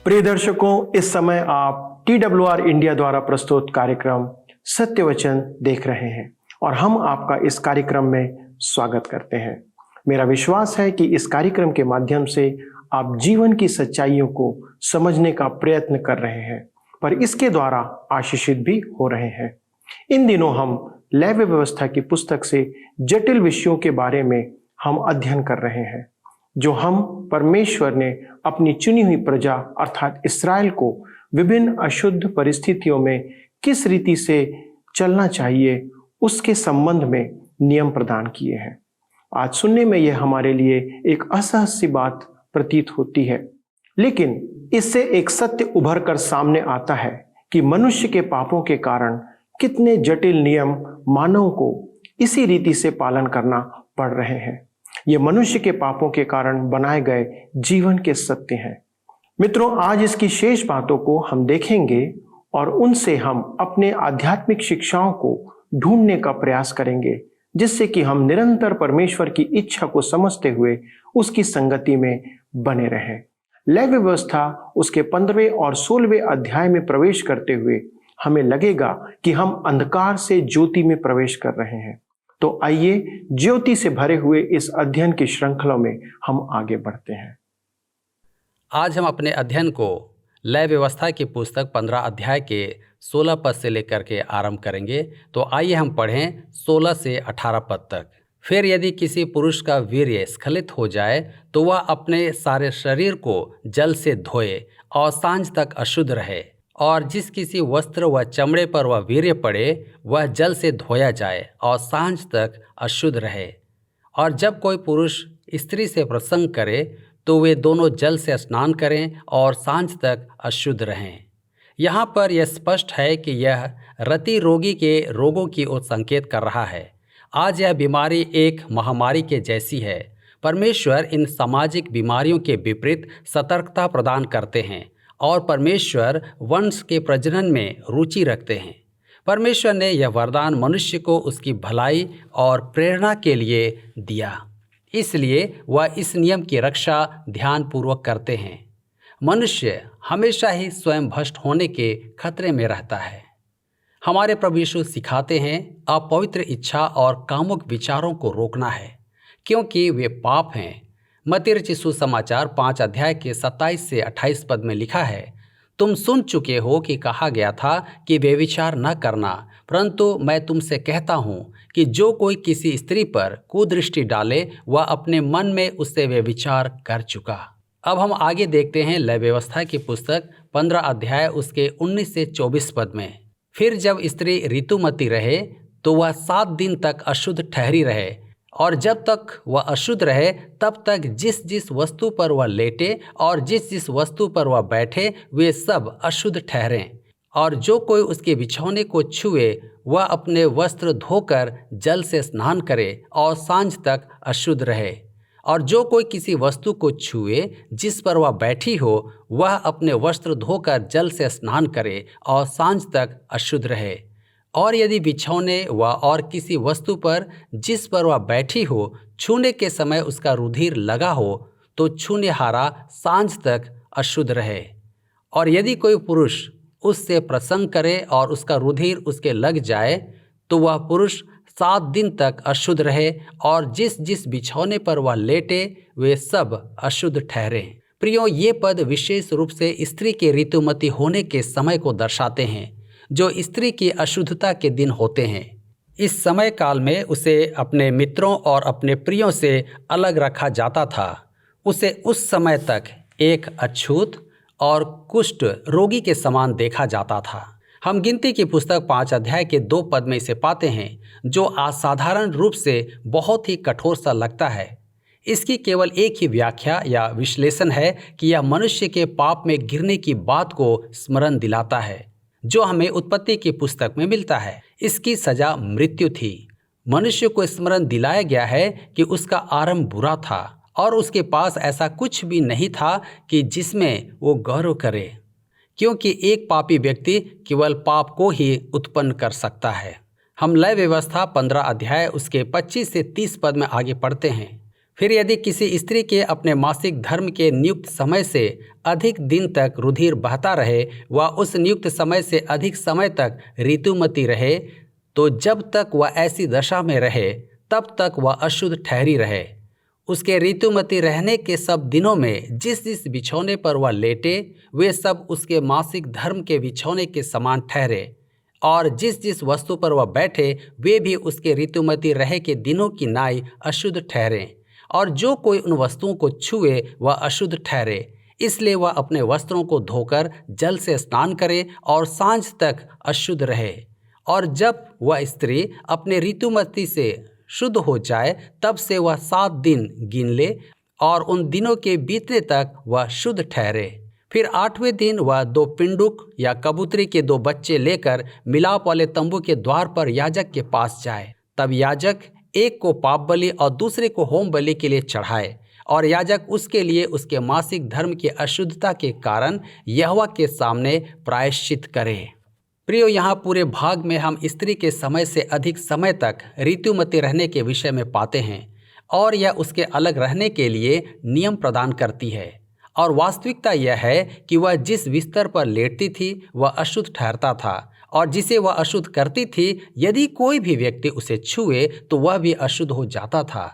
प्रिय दर्शकों, इस समय आप TWR इंडिया द्वारा प्रस्तुत कार्यक्रम सत्य वचन देख रहे हैं और हम आपका इस कार्यक्रम में स्वागत करते हैं। मेरा विश्वास है कि इस कार्यक्रम के माध्यम से आप जीवन की सच्चाइयों को समझने का प्रयत्न कर रहे हैं, पर इसके द्वारा आशीषित भी हो रहे हैं। इन दिनों हम लेवी व्यवस्था की पुस्तक से जटिल विषयों के बारे में हम अध्ययन कर रहे हैं, जो हम परमेश्वर ने अपनी चुनी हुई प्रजा अर्थात इस्राएल को विभिन्न अशुद्ध परिस्थितियों में किस रीति से चलना चाहिए उसके संबंध में नियम प्रदान किए हैं। आज सुनने में यह हमारे लिए एक असहज सी बात प्रतीत होती है, लेकिन इससे एक सत्य उभर कर सामने आता है कि मनुष्य के पापों के कारण कितने जटिल नियम मानव को इसी रीति से पालन करना पड़ रहे हैं। ये मनुष्य के पापों के कारण बनाए गए जीवन के सत्य हैं। मित्रों, आज इसकी शेष बातों को हम देखेंगे और उनसे हम अपने आध्यात्मिक शिक्षाओं को ढूंढने का प्रयास करेंगे, जिससे कि हम निरंतर परमेश्वर की इच्छा को समझते हुए उसकी संगति में बने रहें। लेवी व्यवस्था उसके 15वें और 16वें अध्याय में प्रवेश करते हुए हमें लगेगा कि हम अंधकार से ज्योति में प्रवेश कर रहे हैं। तो आइए ज्योति से भरे हुए इस अध्ययन की श्रृंखला में हम आगे बढ़ते हैं। आज हम अपने अध्ययन को लेवी व्यवस्था की पुस्तक 15 अध्याय के 16 पद से लेकर के आरंभ करेंगे। तो आइए हम पढ़ें 16 से 18 पद तक। फिर यदि किसी पुरुष का वीर्य स्खलित हो जाए तो वह अपने सारे शरीर को जल से धोए और सांझ तक अशुद्ध रहे, और जिस किसी वस्त्र व चमड़े पर वह वीर्य पड़े वह जल से धोया जाए और सांझ तक अशुद्ध रहे। और जब कोई पुरुष स्त्री से प्रसंग करे तो वे दोनों जल से स्नान करें और सांझ तक अशुद्ध रहें। यहाँ पर यह स्पष्ट है कि यह रति रोगी के रोगों की ओर संकेत कर रहा है। आज यह बीमारी एक महामारी के जैसी है। परमेश्वर इन सामाजिक बीमारियों के विपरीत सतर्कता प्रदान करते हैं और परमेश्वर वंश के प्रजनन में रुचि रखते हैं। परमेश्वर ने यह वरदान मनुष्य को उसकी भलाई और प्रेरणा के लिए दिया, इसलिए वह इस नियम की रक्षा ध्यानपूर्वक करते हैं। मनुष्य हमेशा ही स्वयं भ्रष्ट होने के खतरे में रहता है। हमारे प्रभु यीशु सिखाते हैं अपवित्र इच्छा और कामुक विचारों को रोकना है, क्योंकि वे पाप हैं। मत्ती रचित सुसमाचार 5 अध्याय के 27 से 28 पद में लिखा है, तुम सुन चुके हो कि कहा गया था कि व्यभिचार न करना, परंतु मैं तुमसे कहता हूँ कि जो कोई किसी स्त्री पर कुदृष्टि डाले वह अपने मन में उससे व्यभिचार कर चुका। अब हम आगे देखते हैं लेवी व्यवस्था की पुस्तक 15 अध्याय उसके 19 से 24 पद में। फिर जब स्त्री ऋतुमती रहे तो वह 7 दिन तक अशुद्ध ठहरी रहे, और जब तक वह अशुद्ध रहे तब तक जिस जिस वस्तु पर वह लेटे और जिस जिस वस्तु पर वह बैठे वे सब अशुद्ध ठहरें। और जो कोई उसके बिछौने को छुए वह अपने वस्त्र धोकर जल से स्नान करे और सांझ तक अशुद्ध रहे। और जो कोई किसी वस्तु को छुए जिस पर वह बैठी हो वह अपने वस्त्र धोकर जल से स्नान करे और सांझ तक अशुद्ध रहे। और यदि बिछौने व और किसी वस्तु पर जिस पर वह बैठी हो छूने के समय उसका रुधिर लगा हो तो छूनेहारा सांझ तक अशुद्ध रहे। और यदि कोई पुरुष उससे प्रसंग करे और उसका रुधिर उसके लग जाए तो वह पुरुष 7 दिन तक अशुद्ध रहे, और जिस जिस बिछौने पर वह लेटे वे सब अशुद्ध ठहरे। प्रियो, ये पद विशेष रूप से स्त्री के ऋतुमती होने के समय को दर्शाते हैं, जो स्त्री की अशुद्धता के दिन होते हैं। इस समय काल में उसे अपने मित्रों और अपने प्रियों से अलग रखा जाता था। उसे उस समय तक एक अछूत और कुष्ठ रोगी के समान देखा जाता था। हम गिनती की पुस्तक 5 अध्याय के 2 पद में इसे पाते हैं, जो असाधारण रूप से बहुत ही कठोर सा लगता है। इसकी केवल एक ही व्याख्या या विश्लेषण है कि यह मनुष्य के पाप में गिरने की बात को स्मरण दिलाता है, जो हमें उत्पत्ति की पुस्तक में मिलता है। इसकी सजा मृत्यु थी। मनुष्य को स्मरण दिलाया गया है कि उसका आरंभ बुरा था और उसके पास ऐसा कुछ भी नहीं था कि जिसमें वो गौरव करे, क्योंकि एक पापी व्यक्ति केवल पाप को ही उत्पन्न कर सकता है। हम लेवी व्यवस्था 15 अध्याय उसके 25 से 30 पद में आगे पढ़ते हैं। फिर यदि किसी स्त्री के अपने मासिक धर्म के नियुक्त समय से अधिक दिन तक रुधिर बहता रहे व उस नियुक्त समय से अधिक समय तक ऋतुमती रहे, तो जब तक वह ऐसी दशा में रहे तब तक वह अशुद्ध ठहरी रहे। उसके ऋतुमती रहने के सब दिनों में जिस जिस बिछौने पर वह लेटे वे सब उसके मासिक धर्म के बिछौने के समान ठहरे, और जिस जिस वस्तु पर वह बैठे वे भी उसके ऋतुमती रहे के दिनों की नाई अशुद्ध ठहरें। और जो कोई उन वस्तुओं को छुए वह अशुद्ध ठहरे। इसलिए वह अपने वस्त्रों को धोकर जल से स्नान करे और सांझ तक अशुद्ध रहे। और जब वह स्त्री अपने ऋतुमती से शुद्ध हो जाए तब से वह 7 दिन गिन ले और उन दिनों के बीतने तक वह शुद्ध ठहरे। फिर 8वें दिन वह 2 पिंडुक या कबूतरी के 2 बच्चे लेकर मिलाप वाले तंबू के द्वार पर याजक के पास जाए। तब याजक एक को पाप बलि और दूसरे को होम बलि के लिए चढ़ाए, और याजक उसके लिए उसके मासिक धर्म की अशुद्धता के कारण यहोवा के सामने प्रायश्चित करे। प्रियो, यहाँ पूरे भाग में हम स्त्री के समय से अधिक समय तक ऋतुमती रहने के विषय में पाते हैं, और यह उसके अलग रहने के लिए नियम प्रदान करती है। और वास्तविकता यह है कि वह जिस बिस्तर पर लेटती थी वह अशुद्ध ठहरता था, और जिसे वह अशुद्ध करती थी यदि कोई भी व्यक्ति उसे छुए तो वह भी अशुद्ध हो जाता था।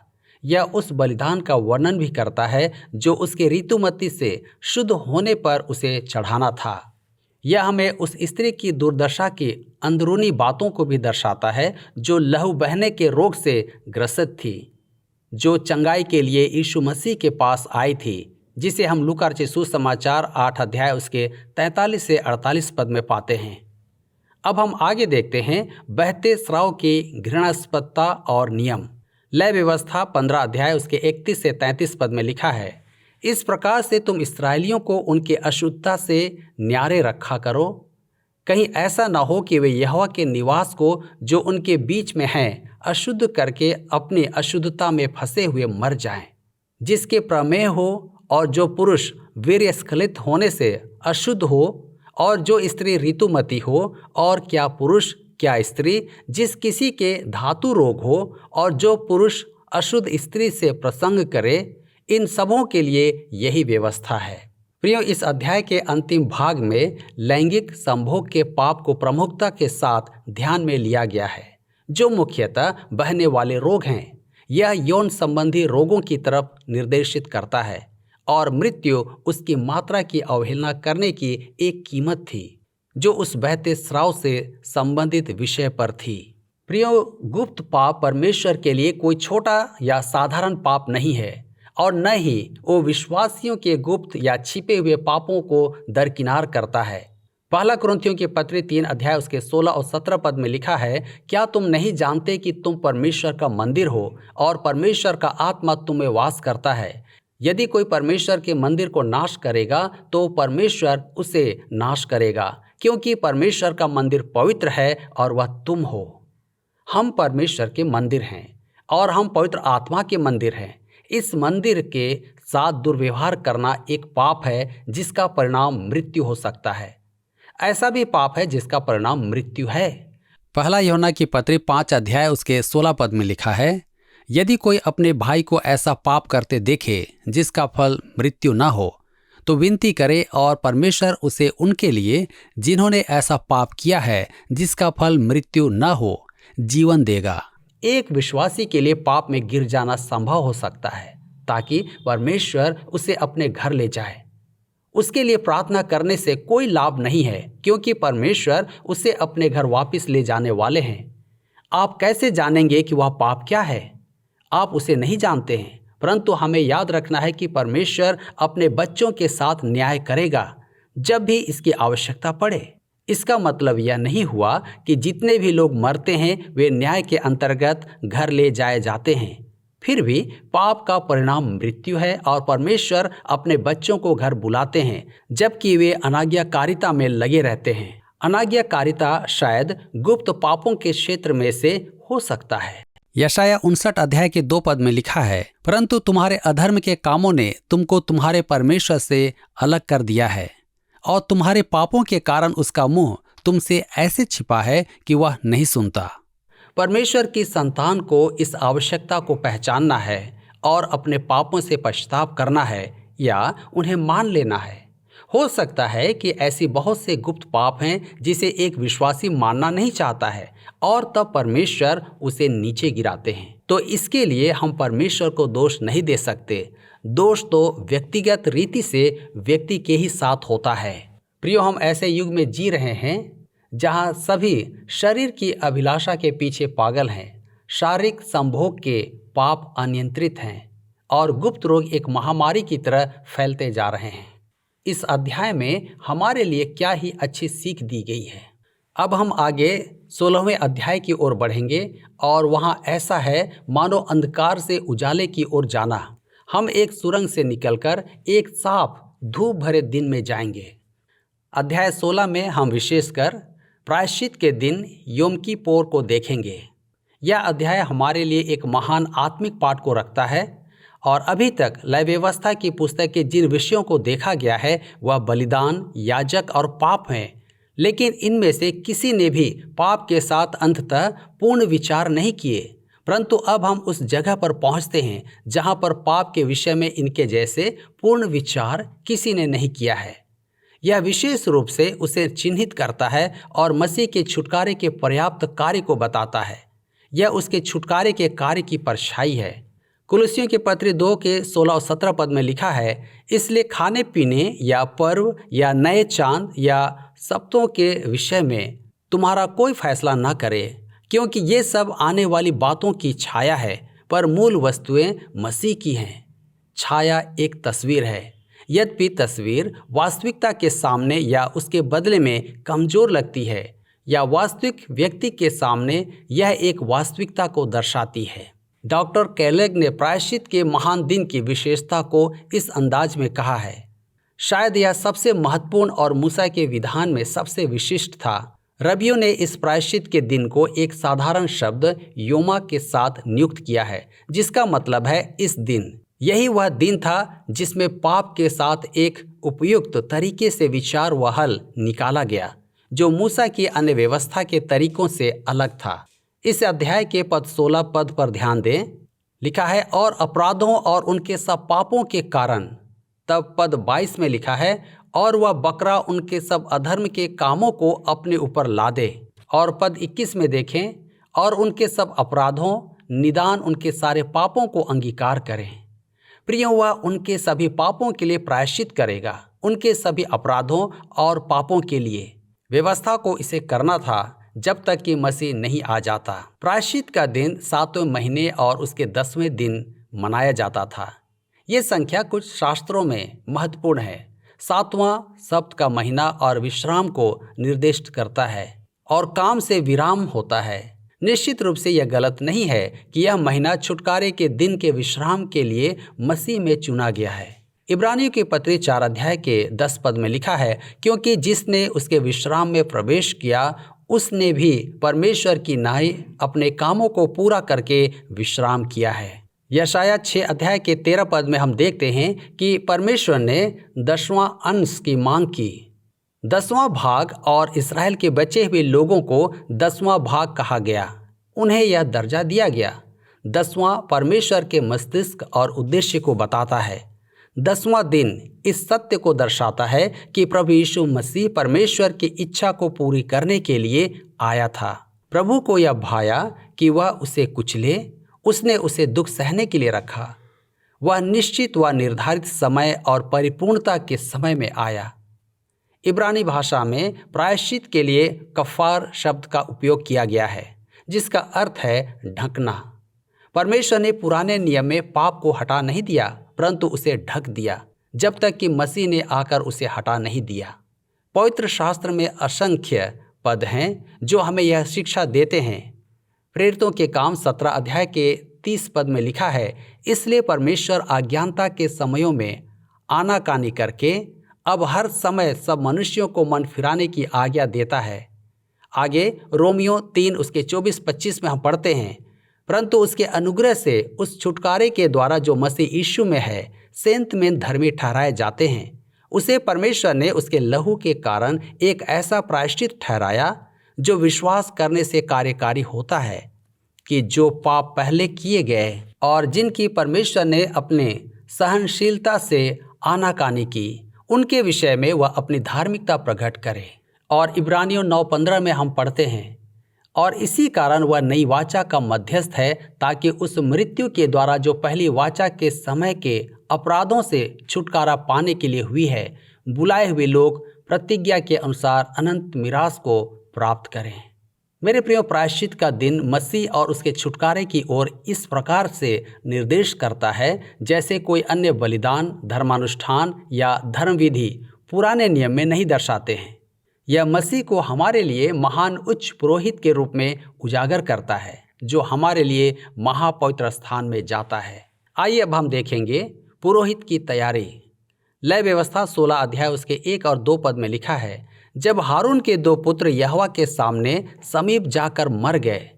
यह उस बलिदान का वर्णन भी करता है जो उसके ऋतुमती से शुद्ध होने पर उसे चढ़ाना था। यह हमें उस स्त्री की दुर्दशा की अंदरूनी बातों को भी दर्शाता है जो लहू बहने के रोग से ग्रसित थी, जो चंगाई के लिए यीशु मसीह के पास आई थी, जिसे हम लूका रचित सुसमाचार 8 अध्याय उसके 43 से 48 पद में पाते हैं। अब हम आगे देखते हैं बहते स्राव की घृणास्पदता और नियम। लय व्यवस्था 15 अध्याय उसके 31 से 33 पद में लिखा है, इस प्रकार से तुम इस्राएलियों को उनके अशुद्धता से न्यारे रखा करो। कहीं ऐसा न हो कि वे यहोवा के निवास को जो उनके बीच में है अशुद्ध करके अपनी अशुद्धता में फंसे हुए मर जाएं। जिसके प्रमेह हो और जो पुरुष वीर्यस्खलित होने से अशुद्ध हो और जो स्त्री ऋतुमती हो, और क्या पुरुष क्या स्त्री जिस किसी के धातु रोग हो और जो पुरुष अशुद्ध स्त्री से प्रसंग करे, इन सबों के लिए यही व्यवस्था है। प्रियो, इस अध्याय के अंतिम भाग में लैंगिक संभोग के पाप को प्रमुखता के साथ ध्यान में लिया गया है, जो मुख्यतः बहने वाले रोग हैं। यह यौन संबंधी रोगों की तरफ निर्देशित करता है, और मृत्यु उसकी मात्रा की अवहेलना करने की एक कीमत थी जो उस बहते स्राव से संबंधित विषय पर थी। प्रियो, गुप्त पाप परमेश्वर के लिए कोई छोटा या साधारण पाप नहीं है, और न ही वो विश्वासियों के गुप्त या छिपे हुए पापों को दरकिनार करता है। पहला कुरिन्थियों की पत्री 3 अध्याय उसके 16 और 17 पद में लिखा है, क्या तुम नहीं जानते कि तुम परमेश्वर का मंदिर हो और परमेश्वर का आत्मा तुम में वास करता है? यदि कोई परमेश्वर के मंदिर को नाश करेगा तो परमेश्वर उसे नाश करेगा, क्योंकि परमेश्वर का मंदिर पवित्र है और वह तुम हो। हम परमेश्वर के मंदिर हैं और हम पवित्र आत्मा के मंदिर हैं। इस मंदिर के साथ दुर्व्यवहार करना एक पाप है जिसका परिणाम मृत्यु हो सकता है। ऐसा भी पाप है जिसका परिणाम मृत्यु है। पहला यूहन्ना की पत्री 5 अध्याय उसके 16 पद में लिखा है, यदि कोई अपने भाई को ऐसा पाप करते देखे जिसका फल मृत्यु न हो तो विनती करे, और परमेश्वर उसे उनके लिए जिन्होंने ऐसा पाप किया है जिसका फल मृत्यु न हो जीवन देगा। एक विश्वासी के लिए पाप में गिर जाना संभव हो सकता है ताकि परमेश्वर उसे अपने घर ले जाए। उसके लिए प्रार्थना करने से कोई लाभ नहीं है, क्योंकि परमेश्वर उसे अपने घर वापस ले जाने वाले हैं। आप कैसे जानेंगे कि वह पाप क्या है? आप उसे नहीं जानते हैं, परंतु हमें याद रखना है कि परमेश्वर अपने बच्चों के साथ न्याय करेगा जब भी इसकी आवश्यकता पड़े। इसका मतलब यह नहीं हुआ कि जितने भी लोग मरते हैं वे न्याय के अंतर्गत घर ले जाए जाते हैं। फिर भी पाप का परिणाम मृत्यु है, और परमेश्वर अपने बच्चों को घर बुलाते हैं जबकि वे अनाज्ञाकारिता में लगे रहते हैं। अनाज्ञाकारिता शायद गुप्त पापों के क्षेत्र में से हो सकता है। यशाया 59 अध्याय के 2 पद में लिखा है, परंतु तुम्हारे अधर्म के कामों ने तुमको तुम्हारे परमेश्वर से अलग कर दिया है, और तुम्हारे पापों के कारण उसका मुंह तुमसे ऐसे छिपा है कि वह नहीं सुनता। परमेश्वर की संतान को इस आवश्यकता को पहचानना है और अपने पापों से पश्चाताप करना है या उन्हें मान लेना है। हो सकता है कि ऐसी बहुत से गुप्त पाप हैं जिसे एक विश्वासी मानना नहीं चाहता है और तब परमेश्वर उसे नीचे गिराते हैं। तो इसके लिए हम परमेश्वर को दोष नहीं दे सकते। दोष तो व्यक्तिगत रीति से व्यक्ति के ही साथ होता है। प्रियो, हम ऐसे युग में जी रहे हैं जहां सभी शरीर की अभिलाषा के पीछे पागल हैं, शारीरिक संभोग के पाप अनियंत्रित हैं और गुप्त रोग एक महामारी की तरह फैलते जा रहे हैं। इस अध्याय में हमारे लिए क्या ही अच्छी सीख दी गई है। अब हम आगे 16वें अध्याय की ओर बढ़ेंगे और वहाँ ऐसा है मानो अंधकार से उजाले की ओर जाना। हम एक सुरंग से निकलकर एक साफ धूप भरे दिन में जाएंगे। अध्याय 16 में हम विशेषकर प्रायश्चित के दिन योम किप्पोर को देखेंगे। यह अध्याय हमारे लिए एक महान आत्मिक पाठ को रखता है और अभी तक लय व्यवस्था की पुस्तक के जिन विषयों को देखा गया है वह बलिदान, याजक और पाप हैं, लेकिन इनमें से किसी ने भी पाप के साथ अंततः पूर्ण विचार नहीं किए। परंतु अब हम उस जगह पर पहुंचते हैं जहां पर पाप के विषय में इनके जैसे पूर्ण विचार किसी ने नहीं किया है। यह विशेष रूप से उसे चिन्हित करता है और मसीह के छुटकारे के पर्याप्त कार्य को बताता है। यह उसके छुटकारे के कार्य की परछाई है। कुलुस्सियों के पत्र 2 के 16 और 17 पद में लिखा है, इसलिए खाने पीने या पर्व या नए चांद या सप्तों के विषय में तुम्हारा कोई फैसला न करे, क्योंकि ये सब आने वाली बातों की छाया है, पर मूल वस्तुएं मसीह की हैं। छाया एक तस्वीर है, यद्यपि तस्वीर वास्तविकता के सामने या उसके बदले में कमज़ोर लगती है या वास्तविक व्यक्ति के सामने यह एक वास्तविकता को दर्शाती है। डॉक्टर कैलेग ने प्रायश्चित के महान दिन की विशेषता को इस अंदाज में कहा है, शायद यह सबसे महत्वपूर्ण और मूसा के विधान में सबसे विशिष्ट था। रबियों ने इस प्रायश्चित के दिन को एक साधारण शब्द योमा के साथ नियुक्त किया है, जिसका मतलब है इस दिन। यही वह दिन था जिसमें पाप के साथ एक उपयुक्त तरीके से विचार व हल निकाला गया, जो मूसा की अन्य व्यवस्था के तरीकों से अलग था। इस अध्याय के पद 16 पद पर ध्यान दें, लिखा है और अपराधों और उनके सब पापों के कारण। तब पद 22 में लिखा है और वह बकरा उनके सब अधर्म के कामों को अपने ऊपर लादे। और पद 21 में देखें और उनके सब अपराधों निदान उनके सारे पापों को अंगीकार करें। प्रिय, वह उनके सभी पापों के लिए प्रायश्चित करेगा, उनके सभी अपराधों और पापों के लिए। व्यवस्था को इसे करना था जब तक कि मसीह नहीं आ जाता। प्रायश्चित का दिन 7वें महीने और उसके 10वें दिन मनाया जाता था। ये संख्या कुछ शास्त्रों में महत्वपूर्ण है। 7वां सप्त का महीना और विश्राम को निर्दिष्ट करता है और काम से विराम होता है। निश्चित रूप से यह गलत नहीं है कि यह महीना छुटकारे के दिन के विश्राम के लिए मसीह में चुना गया है। इब्रानियों के पत्र 4 अध्याय के 10 पद में लिखा है, क्योंकि जिसने उसके विश्राम में प्रवेश किया उसने भी परमेश्वर की नाई अपने कामों को पूरा करके विश्राम किया है। यशाया 6 अध्याय के 13 पद में हम देखते हैं कि परमेश्वर ने 10वां अंश की मांग की। 10वां भाग और इस्राएल के बचे हुए लोगों को 10वां भाग कहा गया। उन्हें यह दर्जा दिया गया। 10वां परमेश्वर के मस्तिष्क और उद्देश्य को बताता है। 10वां दिन इस सत्य को दर्शाता है कि प्रभु यीशु मसीह परमेश्वर की इच्छा को पूरी करने के लिए आया था। प्रभु को यह भाया कि वह उसे कुचले, उसने उसे दुख सहने के लिए रखा। वह निश्चित व निर्धारित समय और परिपूर्णता के समय में आया। इब्रानी भाषा में प्रायश्चित के लिए कफ़ार शब्द का उपयोग किया गया है, जिसका अर्थ है ढकना। परमेश्वर ने पुराने नियम में पाप को हटा नहीं दिया, परंतु उसे ढक दिया जब तक कि मसीह ने आकर उसे हटा नहीं दिया। पवित्र शास्त्र में असंख्य पद हैं जो हमें यह शिक्षा देते हैं। प्रेरितों के काम 17 अध्याय के 30 पद में लिखा है, इसलिए परमेश्वर अज्ञानता के समयों में आनाकानी करके अब हर समय सब मनुष्यों को मन फिराने की आज्ञा देता है। आगे रोमियो 3 उसके 24-25 में हम पढ़ते हैं, परंतु उसके अनुग्रह से उस छुटकारे के द्वारा जो मसीह यीशु में है सेंत में धर्मी ठहराए जाते हैं, उसे परमेश्वर ने उसके लहू के कारण एक ऐसा प्रायश्चित ठहराया जो विश्वास करने से कार्यकारी होता है कि जो पाप पहले किए गए और जिनकी परमेश्वर ने अपने सहनशीलता से आनाकानी की, उनके विषय में वह अपनी धार्मिकता प्रकट करे। और इब्रानियों 9:15 में हम पढ़ते हैं, और इसी कारण वह नई वाचा का मध्यस्थ है, ताकि उस मृत्यु के द्वारा जो पहली वाचा के समय के अपराधों से छुटकारा पाने के लिए हुई है, बुलाए हुए लोग प्रतिज्ञा के अनुसार अनंत मिरास को प्राप्त करें। मेरे प्रियो, प्रायश्चित का दिन मसीह और उसके छुटकारे की ओर इस प्रकार से निर्देश करता है जैसे कोई अन्य बलिदान, धर्मानुष्ठान या धर्मविधि पुराने नियम में नहीं दर्शाते हैं। यह मसीह को हमारे लिए महान उच्च पुरोहित के रूप में उजागर करता है, जो हमारे लिए महापवित्र स्थान में जाता है। आइए अब हम देखेंगे पुरोहित की तैयारी। लय व्यवस्था 16 अध्याय उसके 1 और 2 पद में लिखा है, जब हारून के 2 पुत्र यहोवा के सामने समीप जाकर मर गए,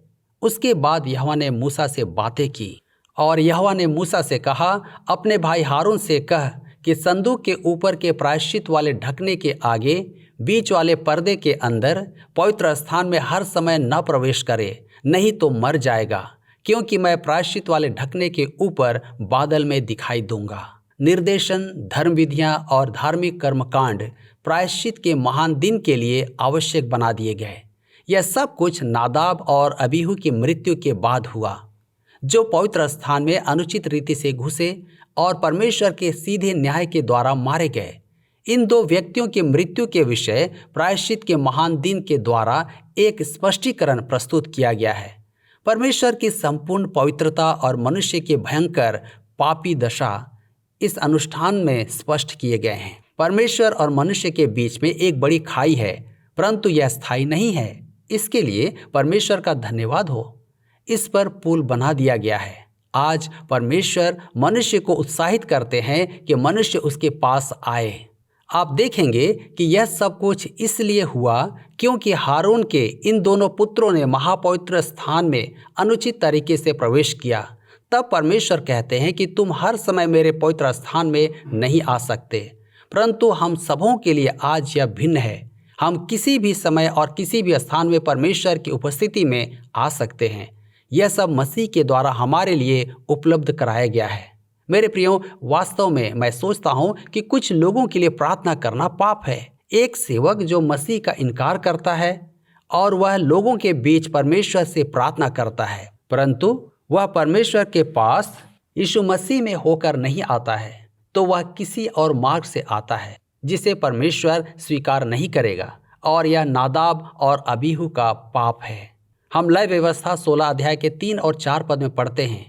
उसके बाद यहोवा ने मूसा से बातें की। और यहोवा ने मूसा से कहा, अपने भाई हारून से कह कि संदूक के ऊपर के प्रायश्चित वाले ढकने के आगे बीच वाले पर्दे के अंदर पवित्र स्थान में हर समय न प्रवेश करे, नहीं तो मर जाएगा, क्योंकि मैं प्रायश्चित वाले ढकने के ऊपर बादल में दिखाई दूंगा। निर्देशन, धर्म विधियाँ और धार्मिक कर्मकांड प्रायश्चित के महान दिन के लिए आवश्यक बना दिए गए। यह सब कुछ नादाब और अबीहू की मृत्यु के बाद हुआ, जो पवित्र स्थान में अनुचित रीति से घुसे और परमेश्वर के सीधे न्याय के द्वारा मारे गए। इन 2 व्यक्तियों की मृत्यु के विषय प्रायश्चित के महान दिन के द्वारा एक स्पष्टीकरण प्रस्तुत किया गया है। परमेश्वर की संपूर्ण पवित्रता और मनुष्य की भयंकर पापी दशा इस अनुष्ठान में स्पष्ट किए गए हैं। परमेश्वर और मनुष्य के बीच में एक बड़ी खाई है, परंतु यह स्थायी नहीं है। इसके लिए परमेश्वर का धन्यवाद हो। इस पर पुल बना दिया गया है। आज परमेश्वर मनुष्य को उत्साहित करते हैं कि मनुष्य उसके पास आए। आप देखेंगे कि यह सब कुछ इसलिए हुआ क्योंकि हारून के इन दोनों पुत्रों ने महापवित्र स्थान में अनुचित तरीके से प्रवेश किया। तब परमेश्वर कहते हैं कि तुम हर समय मेरे पवित्र स्थान में नहीं आ सकते, परंतु हम सबों के लिए आज यह भिन्न है। हम किसी भी समय और किसी भी स्थान में परमेश्वर की उपस्थिति में आ सकते हैं। यह सब मसीह के द्वारा हमारे लिए उपलब्ध कराया गया है। मेरे प्रियो, वास्तव में मैं सोचता हूँ कि कुछ लोगों के लिए प्रार्थना करना पाप है। एक सेवक जो मसीह का इनकार करता है और वह लोगों के बीच परमेश्वर से प्रार्थना करता है, परंतु वह परमेश्वर के पास यीशु मसीह में होकर नहीं आता है, तो वह किसी और मार्ग से आता है जिसे परमेश्वर स्वीकार नहीं करेगा, और यह नादाब और अबीहू का पाप है। हम लय व्यवस्था 16 अध्याय के 3 और 4 पद में पढ़ते हैं,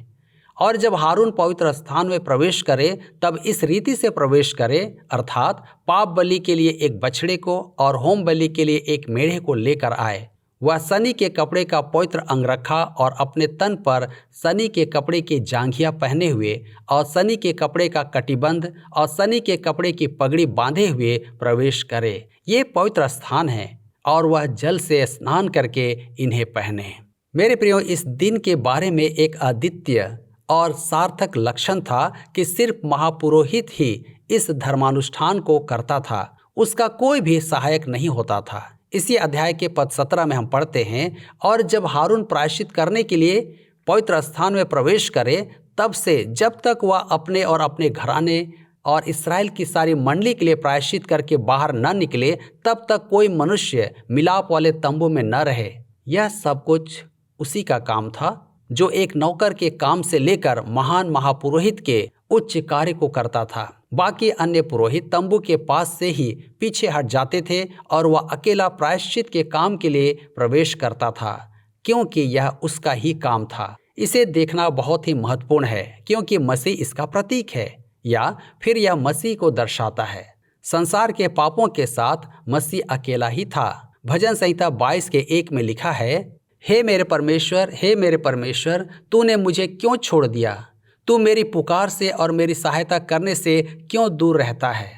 और जब हारून पवित्र स्थान में प्रवेश करे तब इस रीति से प्रवेश करे, अर्थात पाप बलि के लिए एक बछड़े को और होम बलि के लिए एक मेढ़े को लेकर आए। वह सनी के कपड़े का पवित्र अंगरखा और अपने तन पर सनी के कपड़े की जांघिया पहने हुए और सनी के कपड़े का कटिबंध और सनी के कपड़े की पगड़ी बांधे हुए प्रवेश करे। ये पवित्र स्थान है और वह जल से स्नान करके इन्हें पहने। मेरे प्रियो, इस दिन के बारे में एक अद्वितीय और सार्थक लक्षण था कि सिर्फ महापुरोहित ही इस धर्मानुष्ठान को करता था, उसका कोई भी सहायक नहीं होता था। इसी अध्याय के पद 17 में हम पढ़ते हैं, और जब हारून प्रायश्चित करने के लिए पवित्र स्थान में प्रवेश करे, तब से जब तक वह अपने और अपने घराने और इस्राएल की सारी मंडली के लिए प्रायश्चित करके बाहर न निकले, तब तक कोई मनुष्य मिलाप वाले तंबू में न रहे। यह सब कुछ उसी का काम था जो एक नौकर के काम से लेकर महान महापुरोहित के उच्च कार्य को करता था। बाकी अन्य पुरोहित तंबू के पास से ही पीछे हट जाते थे और वह अकेला प्रायश्चित के काम के लिए प्रवेश करता था, क्योंकि यह उसका ही काम था। इसे देखना बहुत ही महत्वपूर्ण है, क्योंकि मसीह इसका प्रतीक है, या फिर यह मसीह को दर्शाता है। संसार के पापों के साथ मसीह अकेला ही था। भजन संहिता 22 के 1 में लिखा है, हे मेरे परमेश्वर, तूने मुझे क्यों छोड़ दिया? तू मेरी पुकार से और मेरी सहायता करने से क्यों दूर रहता है?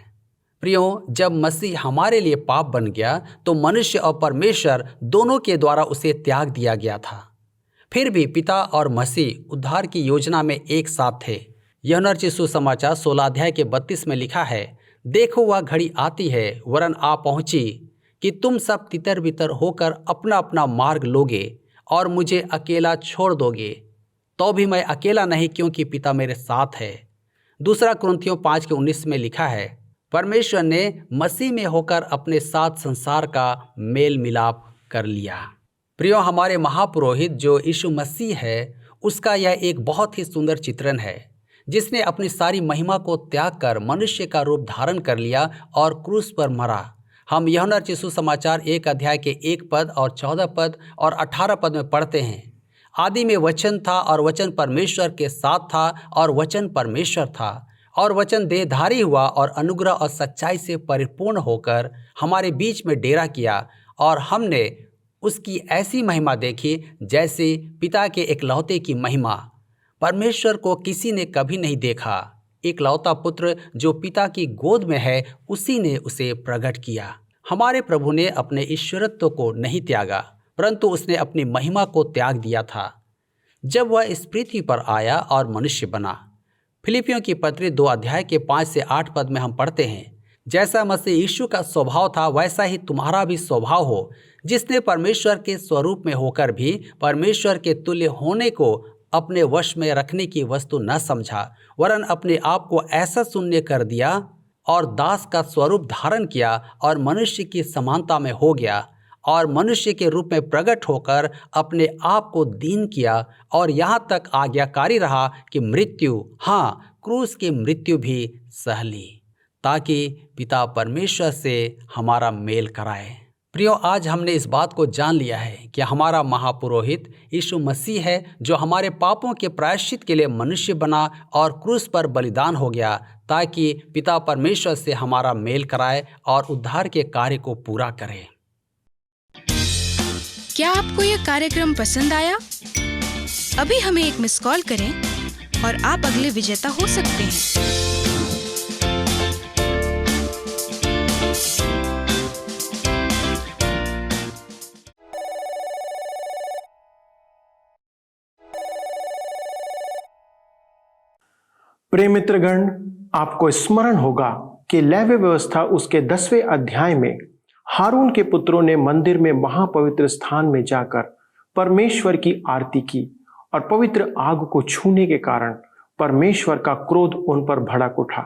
प्रियो, जब मसीह हमारे लिए पाप बन गया तो मनुष्य और परमेश्वर दोनों के द्वारा उसे त्याग दिया गया था। फिर भी पिता और मसीह उद्धार की योजना में एक साथ थे। यूहन्ना रचित सुसमाचार 16 अध्याय के 32 में लिखा है, देखो वह घड़ी आती है, वरन आ पहुंची, कि तुम सब तितर बितर होकर अपना अपना मार्ग लोगे और मुझे अकेला छोड़ दोगे। तो भी मैं अकेला नहीं, क्योंकि पिता मेरे साथ है। दूसरा कुरिन्थियों 5:19 में लिखा है, परमेश्वर ने मसीह में होकर अपने साथ संसार का मेल मिलाप कर लिया। प्रियो, हमारे महापुरोहित जो यीशु मसीह है, उसका यह एक बहुत ही सुंदर चित्रण है, जिसने अपनी सारी महिमा को त्याग कर मनुष्य का रूप धारण कर लिया और क्रूस पर मरा। हम यूहन्ना रचित सुसमाचार 1 अध्याय के 1 पद और 14 पद और 18 पद में पढ़ते हैं, आदि में वचन था और वचन परमेश्वर के साथ था और वचन परमेश्वर था और वचन देहधारी हुआ और अनुग्रह और सच्चाई से परिपूर्ण होकर हमारे बीच में डेरा किया, और हमने उसकी ऐसी महिमा देखी जैसे पिता के एकलौते की महिमा। परमेश्वर को किसी ने कभी नहीं देखा। एकलौता पुत्र जो पिता की गोद में है, उसी ने उसे प्रकट किया। हमारे प्रभु ने अपने ईश्वरत्व को नहीं त्यागा, परंतु उसने अपनी महिमा को त्याग दिया था जब वह इस पृथ्वी पर आया और मनुष्य बना। फिलिपियों की पत्री 2 अध्याय के 5 से 8 पद में हम पढ़ते हैं, जैसा मसीह यीशु का स्वभाव था वैसा ही तुम्हारा भी स्वभाव हो, जिसने परमेश्वर के स्वरूप में होकर भी परमेश्वर के तुल्य होने को अपने वश में रखने की वस्तु न समझा, वरन अपने आप को ऐसा शून्य कर दिया और दास का स्वरूप धारण किया और मनुष्य की समानता में हो गया और मनुष्य के रूप में प्रकट होकर अपने आप को दीन किया और यहाँ तक आज्ञाकारी रहा कि मृत्यु, हाँ क्रूस की मृत्यु भी सह ली, ताकि पिता परमेश्वर से हमारा मेल कराए। प्रियो, आज हमने इस बात को जान लिया है कि हमारा महापुरोहित यीशु मसीह है, जो हमारे पापों के प्रायश्चित के लिए मनुष्य बना और क्रूस पर बलिदान हो गया, ताकि पिता परमेश्वर से हमारा मेल कराए और उद्धार के कार्य को पूरा करे। क्या आपको यह कार्यक्रम पसंद आया? अभी हमें एक मिस कॉल करें और आप अगले विजेता हो सकते हैं। प्रिय मित्रगण, आपको स्मरण होगा कि लेवी व्यवस्था उसके 10वें अध्याय में हारून के पुत्रों ने मंदिर में महापवित्र स्थान में जाकर परमेश्वर की आरती की और पवित्र आग को छूने के कारण परमेश्वर का क्रोध उन पर भड़क उठा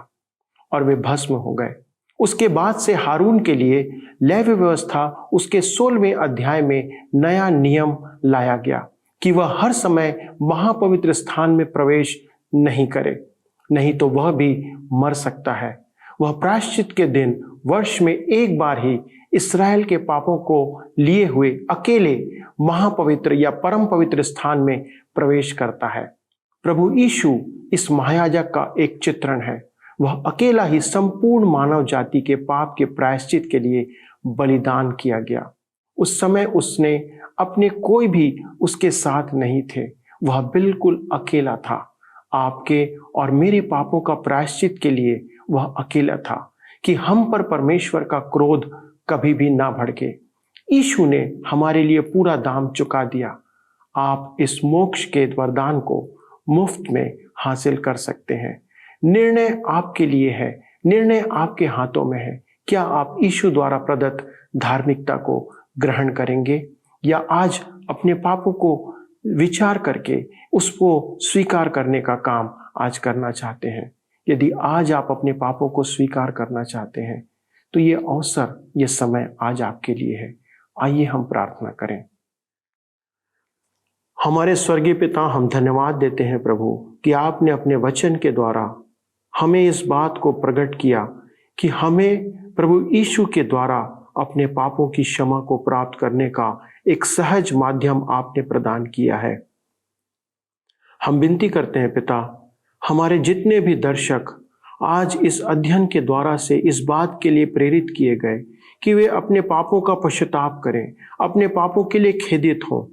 और वे भस्म हो गए। उसके बाद से हारून के लिए लेवी व्यवस्था उसके 16वें अध्याय में नया नियम लाया गया कि वह हर समय महापवित्र स्थान में प्रवेश नहीं करे, नहीं तो वह भी मर सकता है। वह प्रायश्चित के दिन वर्ष में एक बार ही इस्राएल के पापों को लिए हुए अकेले महापवित्र या परम पवित्र स्थान में प्रवेश करता है। प्रभु यीशु इस महायाजक का एक चित्रण है। वह अकेला ही संपूर्ण मानव जाति के पाप के प्रायश्चित के लिए बलिदान किया गया। उस समय उसने अपने कोई भी उसके साथ नहीं थे, वह बिल्कुल अकेला था। आपके और मेरे पापों का प्रायश्चित के लिए वह अकेला था कि हम पर परमेश्वर का क्रोध कभी भी ना भड़के। यीशु ने हमारे लिए पूरा दाम चुका दिया। आप इस मोक्ष के वरदान को मुफ्त में हासिल कर सकते हैं। निर्णय आपके लिए है, निर्णय आपके हाथों में है। क्या आप यीशु द्वारा प्रदत्त धार्मिकता को ग्रहण करेंगे या आज अपने पापों को विचार करके उसको स्वीकार करने का काम आज करना चाहते हैं? यदि आज आप अपने पापों को स्वीकार करना चाहते हैं तो ये अवसर, ये समय आज आपके लिए है। आइए हम प्रार्थना करें। हमारे स्वर्गीय पिता, हम धन्यवाद देते हैं प्रभु कि आपने अपने वचन के द्वारा हमें इस बात को प्रकट किया कि हमें प्रभु यीशु के द्वारा अपने पापों की क्षमा को प्राप्त करने का एक सहज माध्यम आपने प्रदान किया है। हम विनती करते हैं पिता, हमारे जितने भी दर्शक आज इस अध्ययन के द्वारा से इस बात के लिए प्रेरित किए गए कि वे अपने पापों का पश्चाताप करें, अपने पापों के लिए खेदित हों,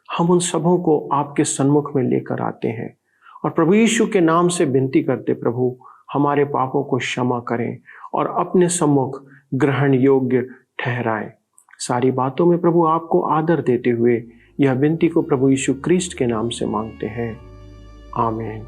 हम उन सबों को आपके सन्मुख में लेकर आते हैं और प्रभु यीशु के नाम से विनती करते, प्रभु हमारे पापों को क्षमा करें और अपने सम्मुख ग्रहण योग्य ठहराएं। सारी बातों में प्रभु आपको आदर देते हुए यह विनती को प्रभु यीशु क्रिस्ट के नाम से मांगते हैं, आमीन।